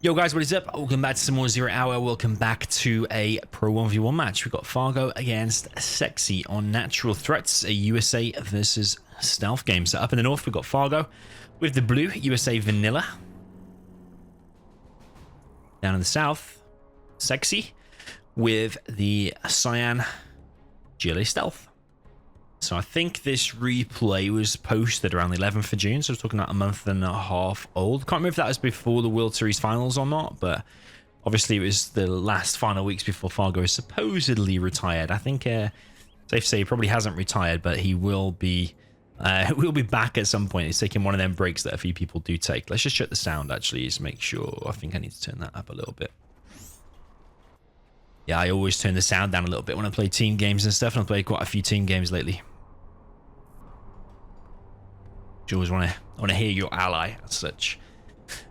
Yo guys, what is up? Welcome back to some more Zero Hour. Welcome back to a Pro 1v1 match. We've got Fargo against Sexiie on Natural Threats, a USA versus Stealth game. So up in the north, we've got Fargo with the blue, USA Vanilla. Down in the south, Sexiie with the cyan GLA Stealth. So I think this replay was posted around the 11th of June, so we're talking about a month and a half old. Can't remember if that was before the World Series finals or not, but obviously it was the last final weeks before Fargo is supposedly retired. I think safe to say he probably hasn't retired, but he will be back at some point. He's taking one of them breaks that a few people do take. Let's just shut the sound actually, just make sure. I think I need to turn that up a little bit. Yeah, I always turn the sound down a little bit when I play team games and stuff, and I've played quite a few team games lately. You always want to hear your ally as such.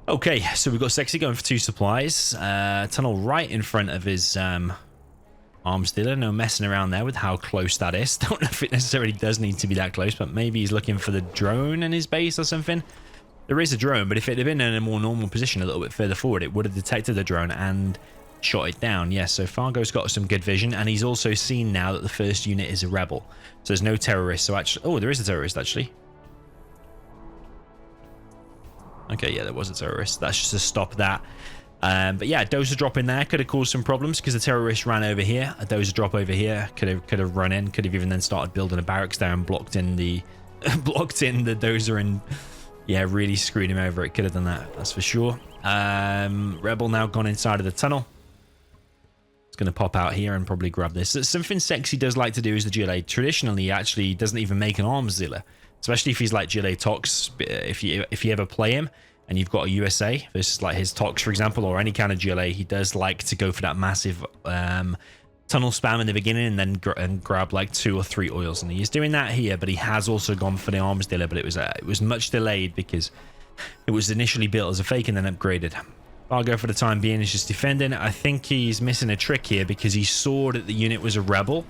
Okay, so we've got Sexiie going for 2 supplies. Tunnel right in front of his arms dealer. No messing around there with how close that is. Don't know if it necessarily does need to be that close, but maybe he's looking for the drone in his base or something. There is a drone, but if it had been in a more normal position a little bit further forward, it would have detected the drone and shot it down. Yes, so Fargo's got some good vision, and he's also seen now that the first unit is a rebel. So there's no terrorist. So actually, oh, there is a terrorist actually. Okay, yeah, there was a terrorist. That's just to stop that. But yeah, a dozer drop in there could have caused some problems because the terrorist ran over here. A dozer drop over here could have run in. Could have even then started building a barracks there and blocked in the dozer and yeah, really screwed him over. It could have done that. That's for sure. Rebel now gone inside of the tunnel. It's going to pop out here and probably grab this. Something Sexiie does like to do is the GLA. Traditionally, he actually doesn't even make an arms dealer. Especially if he's like GLA Tox, if you ever play him and you've got a USA versus like his Tox, for example, or any kind of GLA, he does like to go for that massive tunnel spam in the beginning and then grab like 2 or 3 oils. And he's doing that here, but he has also gone for the arms dealer, but it was much delayed because it was initially built as a fake and then upgraded. Fargo for the time being is just defending. I think he's missing a trick here because he saw that the unit was a rebel.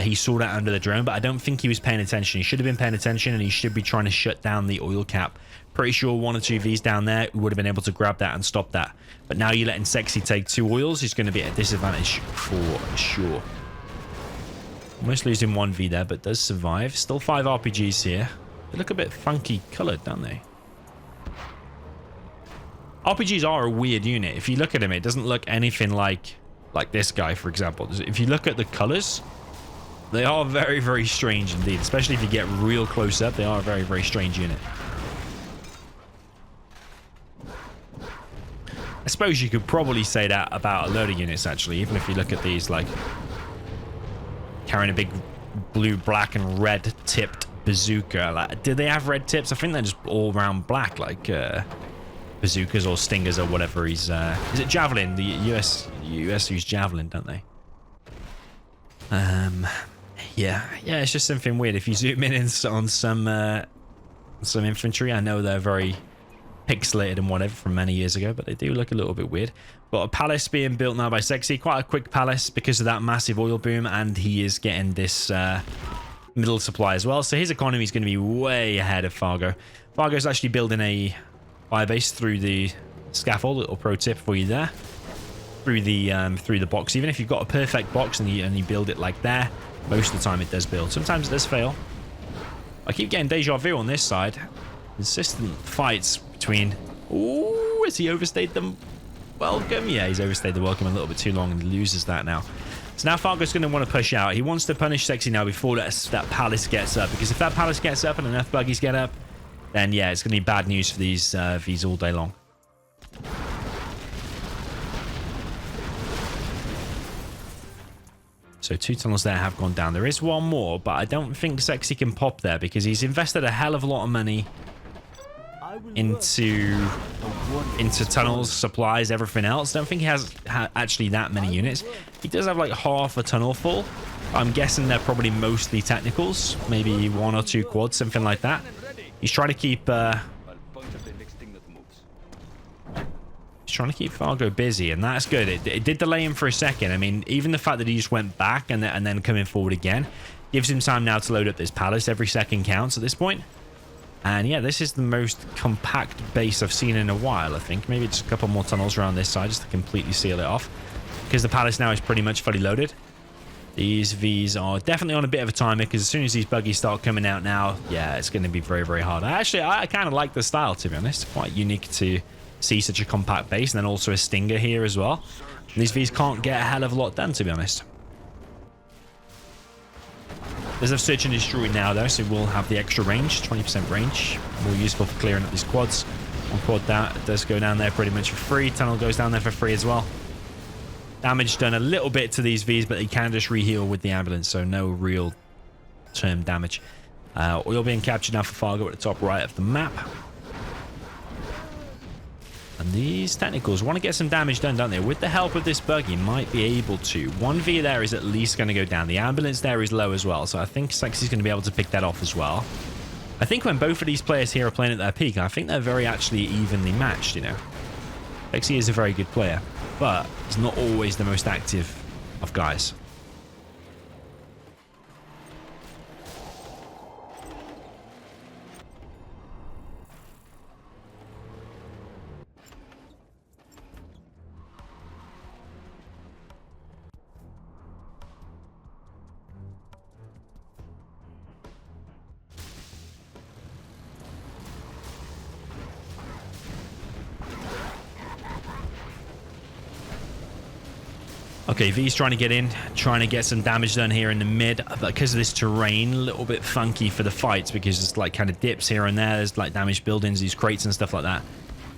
He saw that under the drone, but I don't think he was paying attention. He should have been paying attention, and he should be trying to shut down the oil cap. Pretty sure 1 or 2 Vs down there would have been able to grab that and stop that. But now you're letting Sexiie take 2 oils. He's going to be at a disadvantage for sure. Almost losing 1 V there, but does survive. Still 5 RPGs here. They look a bit funky colored, don't they? RPGs are a weird unit. If you look at him, it doesn't look anything like this guy, for example. If you look at the colors, they are very, very strange indeed, especially if you get real close up. They are a very, very strange unit. I suppose you could probably say that about a load of units, actually, even if you look at these, like, carrying a big blue, black, and red tipped bazooka. Like, do they have red tips? I think they're just all round black, like bazookas or stingers or whatever. Is it Javelin? The US use Javelin, don't they? Yeah, it's just something weird. If you zoom in on some infantry, I know they're very pixelated and whatever from many years ago, but they do look a little bit weird. Got a palace being built now by Sexiie, quite a quick palace because of that massive oil boom, and he is getting this middle supply as well. So his economy is going to be way ahead of Fargo. Fargo's actually building a firebase through the scaffold. Little pro tip for you there. Through the box. Even if you've got a perfect box and you build it like there, most of the time it does build. Sometimes it does fail. I keep getting deja vu on this side. Consistent fights between... Ooh, has he overstayed the welcome? Yeah, he's overstayed the welcome a little bit too long and loses that now. So now Fargo's going to want to push out. He wants to punish Sexiie now before that palace gets up, because if that palace gets up and enough buggies get up, then yeah, it's going to be bad news for these Vs all day long. So 2 tunnels there have gone down. There is 1 more, but I don't think Sexiie can pop there because he's invested a hell of a lot of money into tunnels, supplies, everything else. Don't think he has actually that many units. He does have like half a tunnel full. I'm guessing they're probably mostly technicals, maybe 1 or 2 quads, something like that. He's trying to keep Fargo busy, and that's good. It did delay him for a second. I mean, even the fact that he just went back and then coming forward again gives him time now to load up this palace. Every second counts at this point. And yeah, this is the most compact base I've seen in a while, I think. Maybe just a couple more tunnels around this side just to completely seal it off. Because the palace now is pretty much fully loaded. These Vs are definitely on a bit of a timer, because as soon as these buggies start coming out now, yeah, it's going to be very, very hard. I kind of like the style, to be honest. Quite unique to see such a compact base, and then also a stinger here as well. And these Vs can't get a hell of a lot done, to be honest. There's a search and destroy now, though, so we'll have the extra range, 20% range. More useful for clearing up these quads. One quad that does go down there pretty much for free. Tunnel goes down there for free as well. Damage done a little bit to these Vs, but they can just reheal with the ambulance, so no real term damage. Oil being captured now for Fargo at the top right of the map. And these technicals want to get some damage done, don't they? With the help of this buggy, might be able to. 1V there is at least going to go down. The ambulance there is low as well, so I think Sexiie's going to be able to pick that off as well. I think when both of these players here are playing at their peak, I think they're very actually evenly matched, you know. Sexiie is a very good player, but he's not always the most active of guys. Okay, V's trying to get in, trying to get some damage done here in the mid, but because of this terrain, a little bit funky for the fights, because it's like kind of dips here and there. There's like damaged buildings, these crates and stuff like that,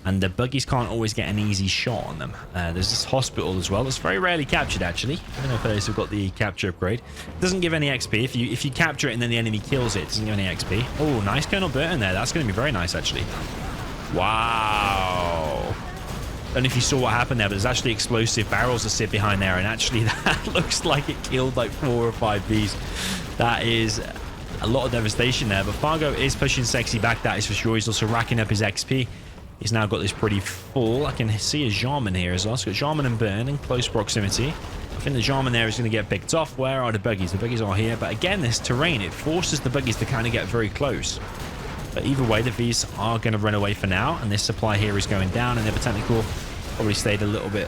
and the buggies can't always get an easy shot on them. There's this hospital as well that's very rarely captured, actually. I don't know if those have got the capture upgrade. It doesn't give any XP. If you capture it and then the enemy kills it, it doesn't give any XP. Oh, nice Colonel Burton there. That's going to be very nice, actually. Wow. I don't know if you saw what happened there, but there's actually explosive barrels that sit behind there, and actually that looks like it killed like 4 or 5 bees. That is a lot of devastation there, but Fargo is pushing Sexiie back, that is for sure. He's also racking up his XP. He's now got this pretty full. I can see a Jarman here as well. So got Jarman and Burn in close proximity. I think the Jarman there is going to get picked off. Where are the buggies? The buggies are here, but again, this terrain, it forces the buggies to kind of get very close. But either way, the Vs are going to run away for now, and this supply here is going down, and the technical probably stayed a little bit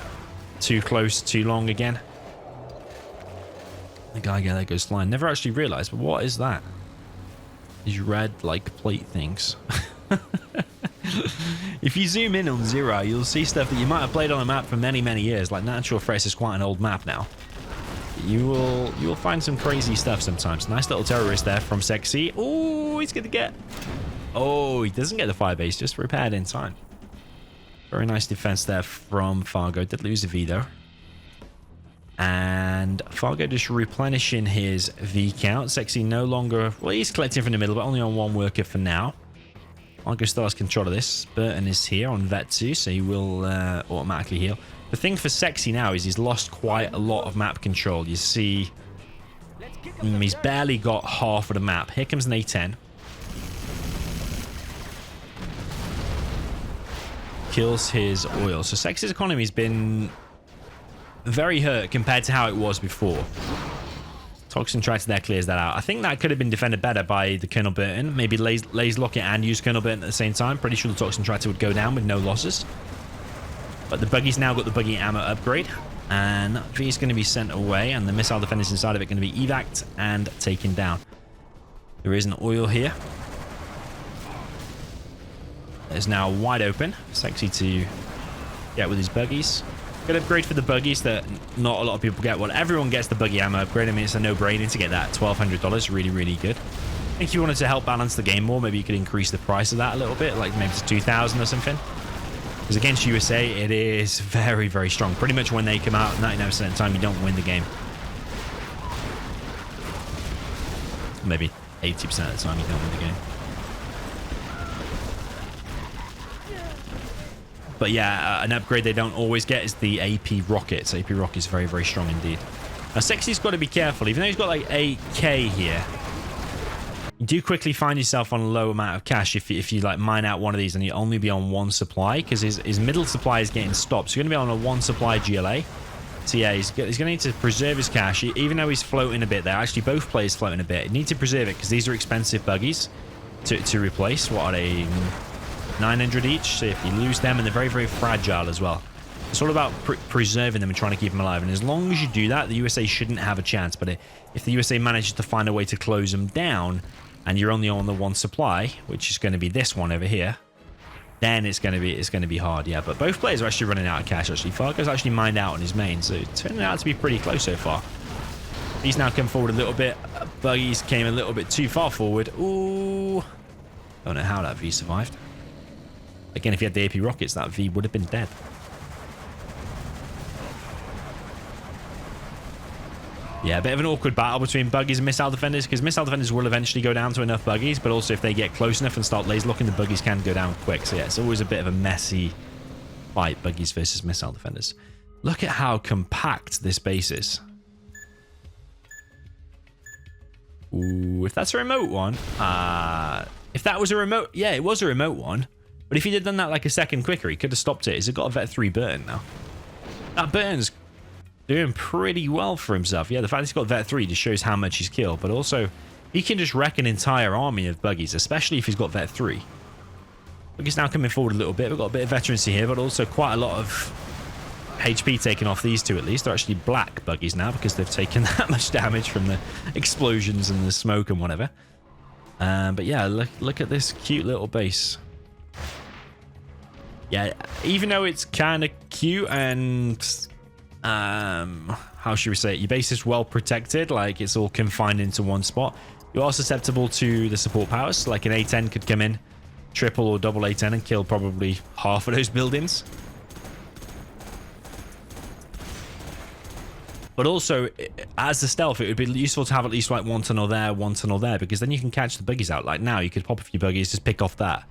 too close, too long again. The guy there goes flying. Never actually realized, but what is that? These red, like, plate things. If you zoom in on Zero, you'll see stuff that you might have played on a map for many, many years. Like, Natural Threats is quite an old map now. You will find some crazy stuff sometimes. Nice little terrorist there from Sexiie. Oh, he's going to get... Oh, he doesn't get the firebase, just repaired in time. Very nice defense there from Fargo. Did lose a V, though. And Fargo just replenishing his V count. Sexiie no longer... Well, he's collecting from the middle, but only on 1 worker for now. Fargo still has control of this. Burton is here on Vet 2, so he will automatically heal. The thing for Sexiie now is he's lost quite a lot of map control. You see, he's barely got half of the map. Here comes an A10. Kills his oil. So Sexie's economy's been very hurt compared to how it was before. Toxin Tractor there clears that out. I think that could have been defended better by the Colonel Burton. Maybe laze lock it and use Colonel Burton at the same time. Pretty sure the Toxin Tractor would go down with no losses. But the buggy's now got the buggy ammo upgrade. And V is going to be sent away. And the missile defenders inside of it going to be evac'd and taken down. There is an oil here. It's now wide open. Sexiie to get with his buggies. Good upgrade for the buggies that not a lot of people get. Well, everyone gets the buggy ammo upgrade. I mean, it's a no-brainer to get that. $1,200. Really, really good. I think if you wanted to help balance the game more, maybe you could increase the price of that a little bit, like maybe to 2,000 or something. Because against USA, it is very, very strong. Pretty much when they come out, 99% of the time, you don't win the game. Maybe 80% of the time, you don't win the game. But yeah, an upgrade they don't always get is the AP rockets. AP rocket is very, very strong indeed. Now, Sexie's got to be careful. Even though he's got like 8k here, you do quickly find yourself on a low amount of cash if you like mine out one of these and you only be on 1 supply, because his middle supply is getting stopped. So you're going to be on a 1 supply GLA. So yeah, he's going to need to preserve his cash, even though he's floating a bit there. Actually, both players floating a bit. You need to preserve it because these are expensive buggies. to replace. What are they? 900 each. So if you lose them, and they're very, very fragile as well. It's all about preserving them and trying to keep them alive. And as long as you do that, the USA shouldn't have a chance. But if the USA manages to find a way to close them down, and you're only on the one supply, which is going to be this one over here, then it's going to be hard. Yeah, but both players are actually running out of cash. Actually, Fargo's actually mined out on his main, so it's turning out to be pretty close so far. He's now come forward a little bit. Buggies came a little bit too far forward. Ooh, don't know how that V survived. Again, if he had the AP rockets, that V would have been dead. Yeah, a bit of an awkward battle between buggies and missile defenders, because missile defenders will eventually go down to enough buggies, but also if they get close enough and start laser locking, the buggies can go down quick. So yeah, it's always a bit of a messy fight, buggies versus missile defenders. Look at how compact this base is. Ooh, if that's a remote one, if that was a remote, yeah, it was a remote one. But if he'd have done that like a second quicker, he could have stopped it. He's got a Vet 3 Burton now. That Burton's doing pretty well for himself. Yeah, the fact he's got Vet 3 just shows how much he's killed. But also, he can just wreck an entire army of buggies, especially if he's got Vet 3. Buggies now coming forward a little bit. We've got a bit of veterancy here, but also quite a lot of HP taken off these two at least. They're actually black buggies now because they've taken that much damage from the explosions and the smoke and whatever. But yeah, look at this cute little base. Yeah, even though it's kind of cute and how should we say it, your base is well protected, like it's all confined into one spot, you are susceptible to the support powers. Like an A10 could come in, triple or double A10, and kill probably half of those buildings. But also, as the stealth, it would be useful to have at least like one tunnel there, because then you can catch the buggies out. Like now, you could pop a few buggies, just pick off that.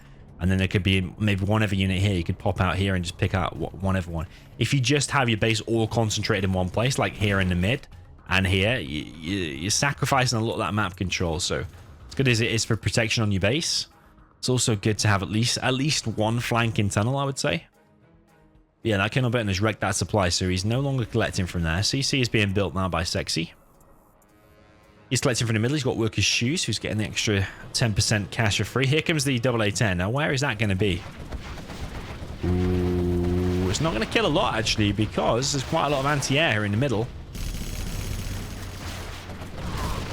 And then there could be maybe one other unit here. You could pop out here and just pick out one other one. If you just have your base all concentrated in one place, like here in the mid and here, you're sacrificing a lot of that map control. So as good as it is for protection on your base, it's also good to have at least one flanking tunnel, I would say. Yeah, that Colonel Burton has wrecked that supply, so he's no longer collecting from there. C&C is being built now by Sexiie. He's collecting from the middle. He's got Worker's Shoes, who's getting the extra 10% cash for free. Here comes the AA-10. Now, where is that going to be? Ooh, it's not going to kill a lot, actually, because there's quite a lot of anti-air here in the middle.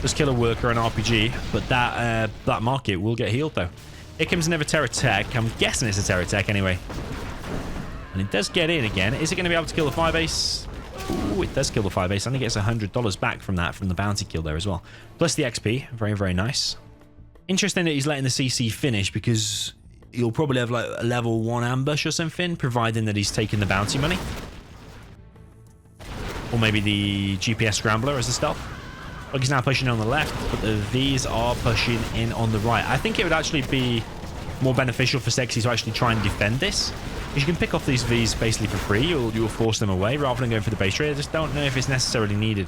Just kill a worker and RPG, but that market will get healed, though. Here comes another Terror Tech. I'm guessing it's a Terror Tech, anyway. And it does get in again. Is it going to be able to kill the firebase? Ooh, it does kill the firebase. And it gets $100 back from that, from the bounty kill there as well. Plus the XP. Very, very nice. Interesting that he's letting the CC finish, because he'll probably have like a level 1 ambush or something, providing that he's taking the bounty money. Or maybe the GPS Scrambler as a stealth. Look, he's now pushing on the left, but the Vs are pushing in on the right. I think it would actually be more beneficial for Sexiie to actually try and defend this. You can pick off these Vs basically for free. You'll force them away rather than going for the base trade. I just don't know if it's necessarily needed.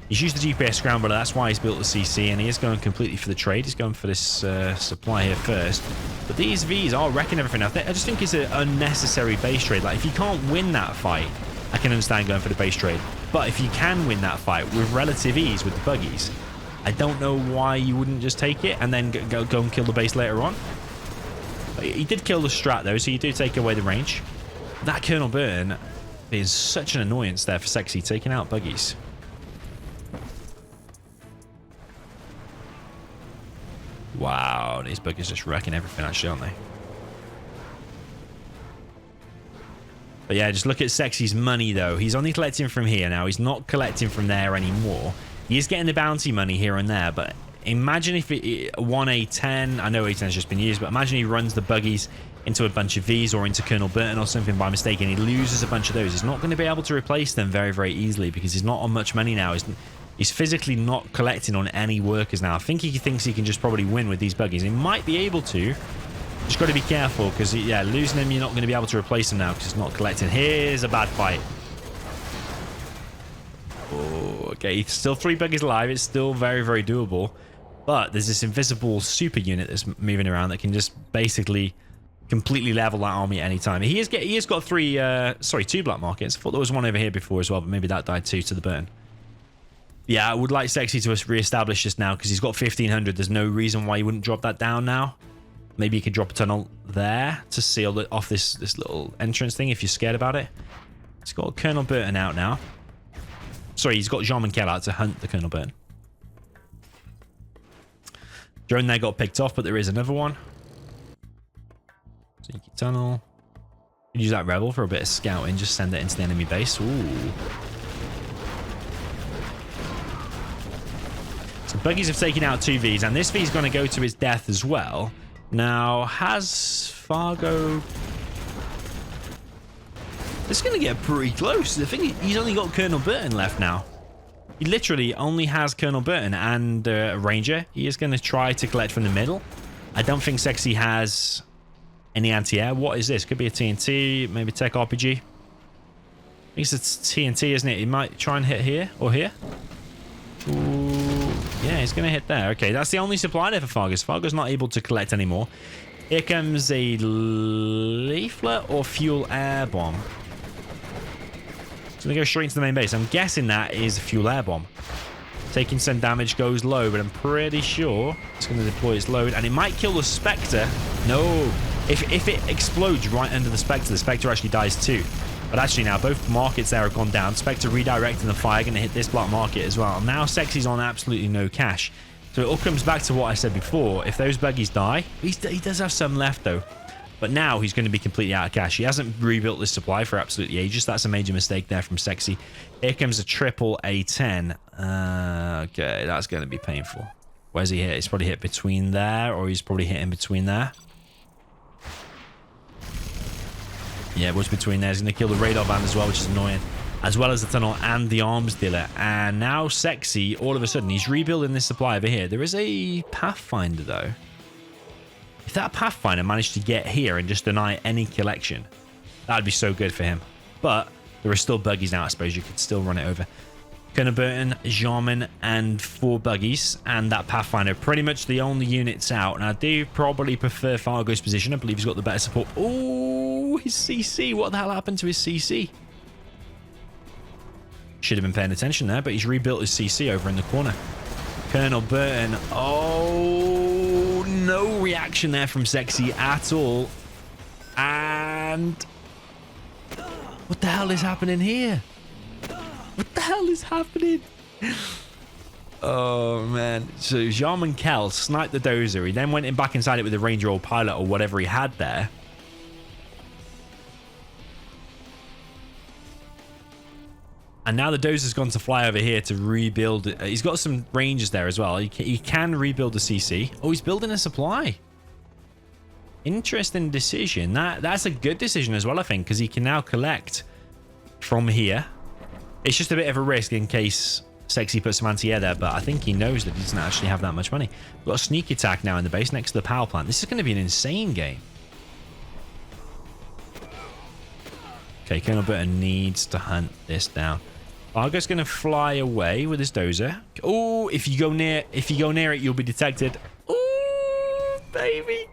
He's used the GPS Scrambler. That's why he's built the CC, and he is going completely for the trade. He's going for this supply here first. But these Vs are wrecking everything. I just think it's an unnecessary base trade. Like, if you can't win that fight, I can understand going for the base trade. But if you can win that fight with relative ease with the buggies, I don't know why you wouldn't just take it and then go and kill the base later on. He did kill the strat though, so you do take away the range. That Colonel Burton is such an annoyance there for Sexiie, taking out buggies. Wow, these buggies just wrecking everything actually, aren't they? But yeah, just look at Sexie's money though. He's only collecting from here now. He's not collecting from there anymore. He is getting the bounty money here and there, but imagine if one A10, I know A10's just been used, but imagine he runs the buggies into a bunch of Vs or into Colonel Burton or something by mistake, and he loses a bunch of those. He's not going to be able to replace them very, very easily because he's not on much money now. He's physically not collecting on any workers now. I think he thinks he can just probably win with these buggies. He might be able to. Just got to be careful because, yeah, losing him, you're not going to be able to replace him now because he's not collecting. Here's a bad fight. Oh, okay, still 3 buggies alive. It's still very, very doable. But there's this invisible super unit that's moving around that can just basically completely level that army at any time. He has got 2 black markets. I thought there was one over here before as well, but maybe that died too to the burn. Yeah, I would like Sexiie to re-establish this now because he's got 1,500. There's no reason why he wouldn't drop that down now. Maybe you could drop a tunnel there to seal it off this little entrance thing if you're scared about it. He's got Colonel Burton out now. Sorry, he's got Jean Michel out to hunt the Colonel Burton. Drone there got picked off, but there is another one. Sneaky tunnel. Use that rebel for a bit of scouting. Just send it into the enemy base. Ooh. So buggies have taken out 2 Vs, and this V is going to go to his death as well. Now, has Fargo... It's going to get pretty close. The thing is, he's only got Colonel Burton left now. He literally only has Colonel Burton and a Ranger. He is going to try to collect from the middle. I don't think Sexiie has any anti-air. What is this? Could be a TNT, maybe tech RPG. I think it's a TNT, isn't it? He might try and hit here or here. Ooh, yeah, he's going to hit there. Okay, that's the only supply there for Fargo. Fargo's not able to collect anymore. Here comes a leaflet or fuel air bomb. It's going to go straight into the main base. I'm guessing that is a fuel air bomb. Taking some damage, goes low, but I'm pretty sure it's going to deploy its load, and it might kill the Spectre. No. If it explodes right under the Spectre actually dies too. But actually now, both markets there have gone down. Spectre redirecting the fire, going to hit this black market as well. Now Sexie's on absolutely no cash. So it all comes back to what I said before. If those buggies die, he does have some left though. But now he's going to be completely out of cash. He hasn't rebuilt this supply for absolutely ages. That's a major mistake there from Sexiie. Here comes a triple A10. Okay, that's going to be painful. Where's he hit? He's probably hit between there, or he's probably hit in between there. Yeah, it was between there. He's going to kill the radar band as well, which is annoying. As well as the tunnel and the arms dealer. And now Sexiie, all of a sudden, he's rebuilding this supply over here. There is a Pathfinder, though. If that Pathfinder managed to get here and just deny any collection, that would be so good for him. But there are still buggies now, I suppose. You could still run it over. Colonel Burton, Jarman, and 4 buggies. And that Pathfinder, pretty much the only units out. And I do probably prefer Fargo's position. I believe he's got the better support. Oh, his CC. What the hell happened to his CC? Should have been paying attention there, but he's rebuilt his CC over in the corner. Colonel Burton. Oh, no reaction there from Sexiie at all. And what the hell is happening here? What the hell is happening? Oh, man. So Jean Michel sniped the dozer. He then went in back inside it with the Ranger or Pilot or whatever he had there. And now the dozer's gone to fly over here to rebuild it. He's got some Rangers there as well. He can rebuild the CC. Oh, he's building a supply. Interesting decision. That's a good decision as well, I think, because he can now collect from here. It's just a bit of a risk in case Sexiie puts some anti-air there, but I think he knows that he doesn't actually have that much money. We've got a sneak attack now in the base next to the power plant. This is going to be an insane game. Okay, Colonel Burton needs to hunt this down. Fargo's going to fly away with his dozer. Oh, if you go near it, you'll be detected. Oh, baby.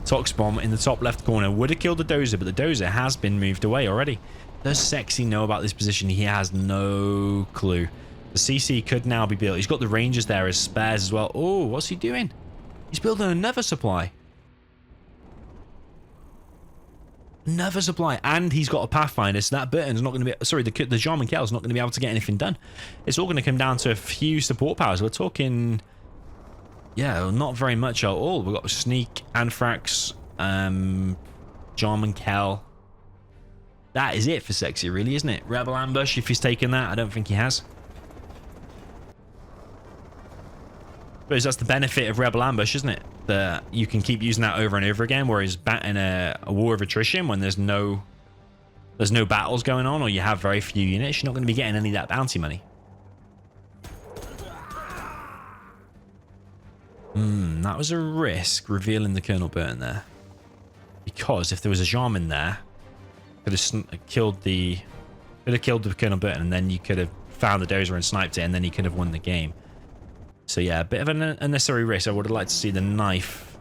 Tox bomb in the top left corner would have killed the dozer, but the dozer has been moved away already. Does Sexiie know about this position? He has no clue. The CC could now be built. He's got the Rangers there as spares as well. Oh, what's he doing? He's building another supply. Another supply, and he's got a Pathfinder, so that Burton's not going to be... Sorry, the Jean Michel's not going to be able to get anything done. It's all going to come down to a few support powers. We're talking... Yeah, not very much at all. We've got Sneak, Anthrax, Jean Michel. That is it for Sexiie, really, isn't it? Rebel Ambush, if he's taken that. I don't think he has. But that's the benefit of Rebel Ambush, isn't it? That you can keep using that over and over again, whereas in a war of attrition, when there's no battles going on, or you have very few units, you're not going to be getting any of that bounty money. That was a risk, revealing the Colonel Burton there. Because if there was a Jarman there, could have killed the Colonel Burton, and then you could have found the dozer and sniped it, and then he could have won the game. So yeah, a bit of an unnecessary risk. I would have liked to see the knife,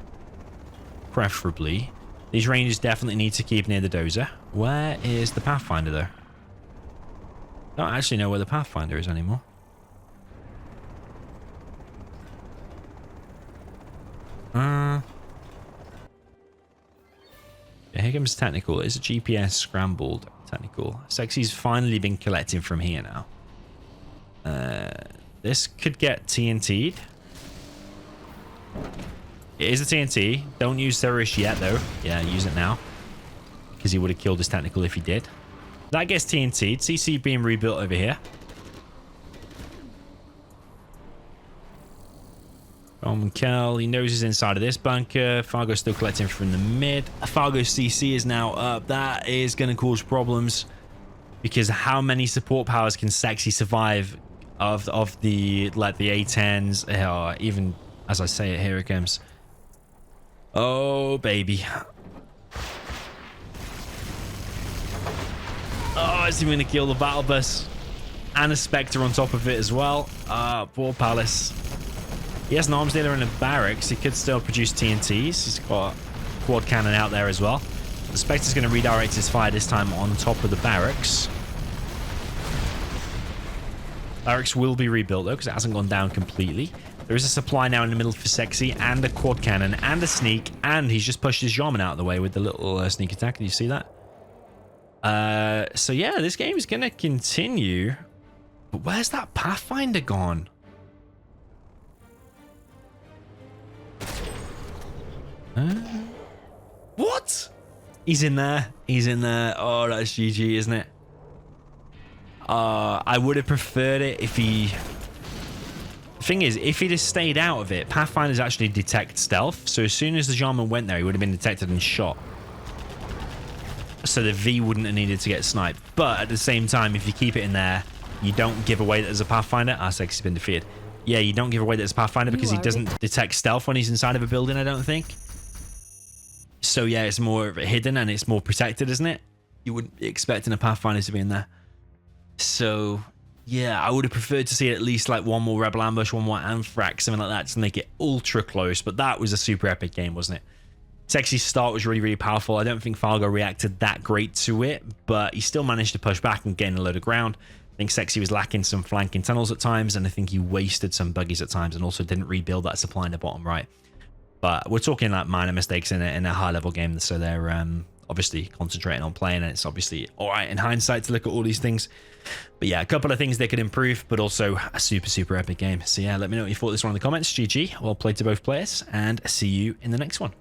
preferably. These Rangers definitely need to keep near the dozer. Where is the Pathfinder, though? I don't actually know where the Pathfinder is anymore. Okay, here comes technical. It's a GPS scrambled technical. Sexie's finally been collecting from here now. This could get TNT'd. It is a TNT. Don't use terrorist yet, though. Yeah, use it now. Because he would have killed his technical if he did. That gets TNT'd. CC being rebuilt over here. Kel, he knows he's inside of this bunker. Fargo still collecting from the mid. Fargo CC is now up. That is going to cause problems. Because how many support powers can Sexiie survive of the, like, the A10s? Or even, as I say it, here it comes. Oh, baby. Oh, is he going to kill the battle bus? And a Spectre on top of it as well. Ah, poor Palace. He has an arms dealer in a barracks. He could still produce TNTs. He's got a quad cannon out there as well. The Spectre's going to redirect his fire this time on top of the barracks. Barracks will be rebuilt though, because it hasn't gone down completely. There is a supply now in the middle for Sexiie, and a quad cannon, and a sneak, and he's just pushed his Jarman out of the way with the little sneak attack. Did you see that? So yeah, this game is going to continue. But where's that Pathfinder gone? What? He's in there. He's in there. Oh, that's GG, isn't it? I would have preferred it if he... The thing is, if he'd have stayed out of it, Pathfinders actually detect stealth. So as soon as the Jarman went there, he would have been detected and shot. So the V wouldn't have needed to get sniped. But at the same time, if you keep it in there, you don't give away that there's a Pathfinder. Ah, Sexie's been defeated. Yeah, you don't give away that there's a Pathfinder because he doesn't detect stealth when he's inside of a building, I don't think. So yeah, it's more hidden and it's more protected, isn't it? You wouldn't be expecting a Pathfinder to be in there. So yeah, I would have preferred to see at least like one more Rebel Ambush, one more Anthrax, something like that to make it ultra close. But that was a super epic game, wasn't it? Sexie's start was really, really powerful. I don't think Fargo reacted that great to it, but he still managed to push back and gain a load of ground. I think Sexiie was lacking some flanking tunnels at times, and I think he wasted some buggies at times and also didn't rebuild that supply in the bottom right. But we're talking like minor mistakes in a high-level game, so they're obviously concentrating on playing, and it's obviously all right in hindsight to look at all these things. But yeah, a couple of things they could improve, but also a super, super epic game. So yeah, let me know what you thought of this one in the comments. GG, well played to both players, and see you in the next one.